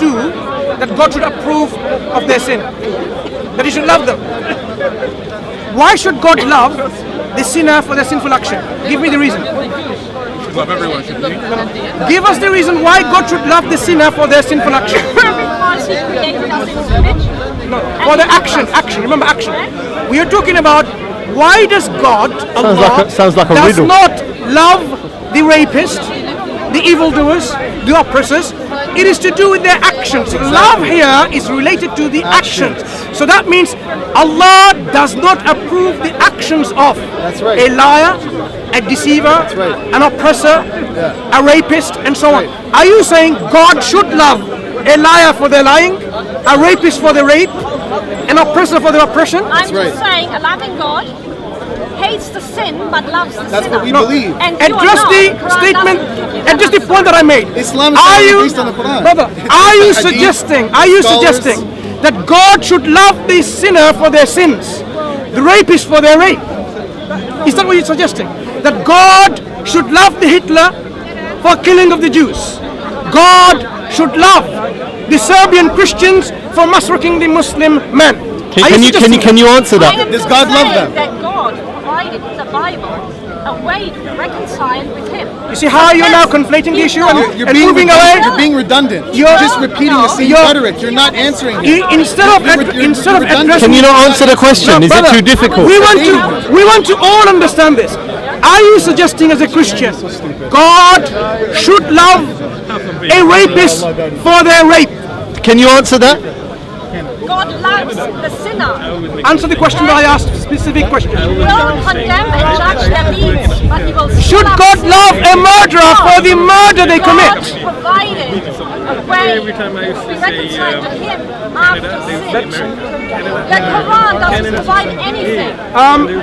do that God should approve of their sin? That He should love them. Why should God love the sinner for their sinful action? Give me the reason. Love everyone, shouldn't he? Give us the reason why God should love the sinner for their sinful action. Because He created us in His image. No, for the action. Remember action. We are talking about why does God, Allah, sounds like a does riddle. not love the rapist, the evildoers, the oppressors. It is to do with their actions. Love here is related to the actions. So that means Allah does not approve the actions of a liar, a deceiver, an oppressor, a rapist, and so on. Are you saying God should love a liar for their lying, a rapist for the rape, an oppressor for the oppression? I'm just saying a loving God hates the sin but loves the sinner. That's what we believe. And Address the statement, address the point that I made. Islam is based on the Quran. Brother, are you suggesting that God should love the sinner for their sins, the rapist for their rape? Is that what you're suggesting? That God should love the Hitler for killing of the Jews? God should love the Serbian Christians for massacring the Muslim men? Can you answer that? Does God love them? That God provided in the Bible a way to reconcile with Him. You see how you're now conflating the issue and being moving away? You're being redundant. You're just repeating the same rhetoric. You're not answering it. Instead of addressing, Can you not answer the question? Is it too difficult? We want to all understand this. Are you suggesting as a Christian God should love a rapist for their rape? Can you answer that? God loves the sinner. Answer the question that I asked, specific question. He will condemn and judge their deeds, but He will Should God love a murderer for the murder they commit? God provided a way to be reconciled to Him after sin. The Quran doesn't provide anything.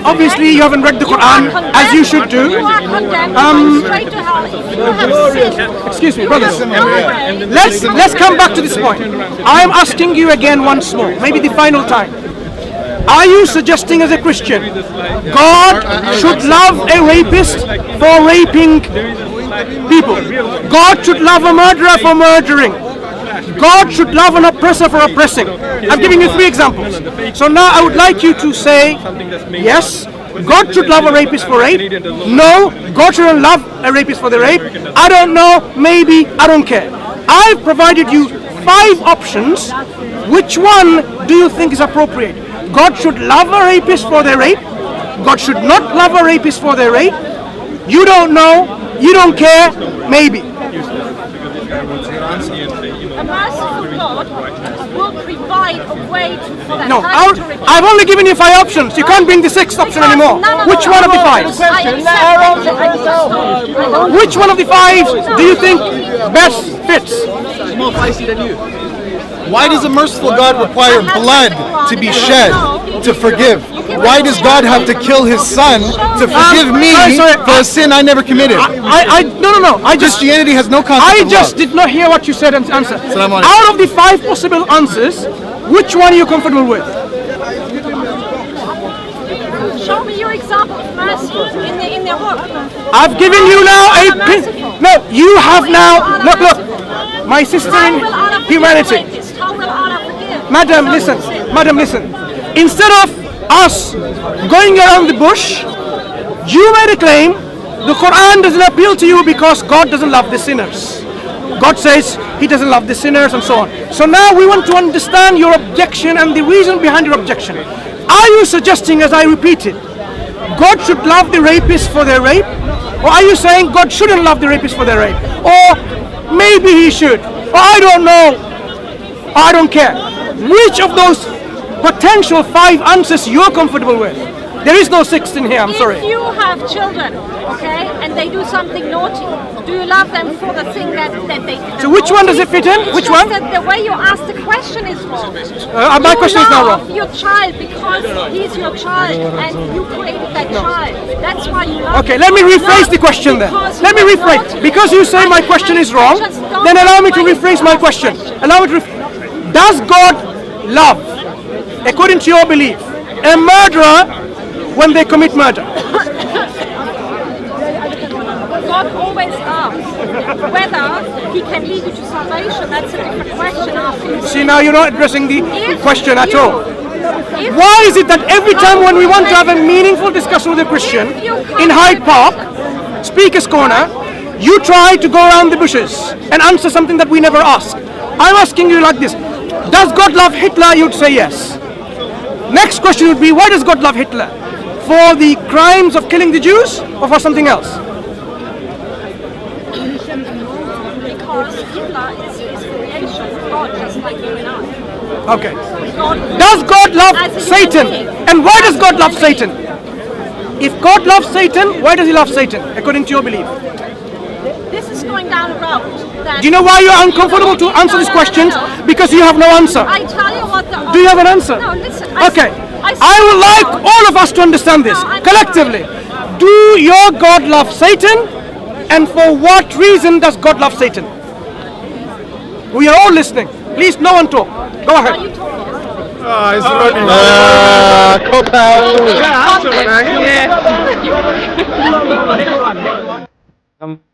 Obviously you haven't read the Quran as you should do. You are condemned to go straight to hell if you have sinned. Excuse me, brothers. No way. Let's come back to this point. I am asking you again once more, maybe the final time. Are you suggesting as a Christian God should love a rapist for raping people? God should love a murderer for murdering? God should love an oppressor for oppressing? I'm giving you 3 examples. So now I would like you to say, yes, God should love a rapist for rape. No, God shouldn't love a rapist for the rape. I don't know, maybe, I don't care. I've provided you 5 options. Which one do you think is appropriate? God should love a rapist for their rape. God should not love a rapist for their rape. You don't know, you don't care, maybe. A merciful God will provide a way for that No, person to repent. I've only given you 5 options. You can't bring the 6th option anymore. Which one of the 5? Which one of the 5 do you think best fits? It's more feisty than you. Why does a merciful God require blood to be shed to forgive? Why does God have to kill His Son to forgive me for a sin I never committed? No. Christianity has no concept I of just love. did not hear what you said and answer. Assalamu alaikum. Out of the 5 possible answers, which one are you comfortable with? Show me your example of mercy in their work. I've given you now a pin. No, you have now. Look. My sister in humanity. Madam, listen. Instead of us going around the bush, you made a claim. The Quran doesn't appeal to you because God doesn't love the sinners. God says He doesn't love the sinners and so on. So now we want to understand your objection and the reason behind your objection. Are you suggesting, as I repeated, God should love the rapist for their rape? Or are you saying God shouldn't love the rapist for their rape? Or maybe He should? Or I don't know. Or I don't care. Which of those potential 5 answers you're comfortable with? There is no 6th in here, I'm sorry. If you have children, okay, and they do something naughty, do you love them for the thing that they did? So which one does it fit in? Which one? That the way you ask the question is wrong. My question is now wrong. You love your child because he's your child and you created that child. That's why you love Okay, let me rephrase the question then. Let me rephrase. Because you say my question is wrong, then allow me to rephrase my question. Allow me to Does God love, according to your belief, a murderer when they commit murder? God always asks whether He can lead you to salvation. That's a different question. See, now you're not addressing the question at all. If Why is it that every time when we want to have a meaningful discussion with a Christian in Hyde Park, Speaker's Corner, you try to go around the bushes and answer something that we never ask? I'm asking you like this. Does God love Hitler? You'd say yes. Next question would be, why does God love Hitler? For the crimes of killing the Jews or for something else? because Hitler is his creation, God, just like you and I. Okay. Does God love Satan? And why does God love Satan? If God loves Satan, why does he love Satan, according to your belief? This is going down a road that... Do you know why you're uncomfortable to answer these questions? Because you have no answer. I tell you what the... Do you have an answer? No, listen. Okay. I would like all of us to understand this, collectively. Do your God love Satan? And for what reason does God love Satan? We are all listening. Please, no one talk. Go ahead. Are you talking? Cop out. Yeah.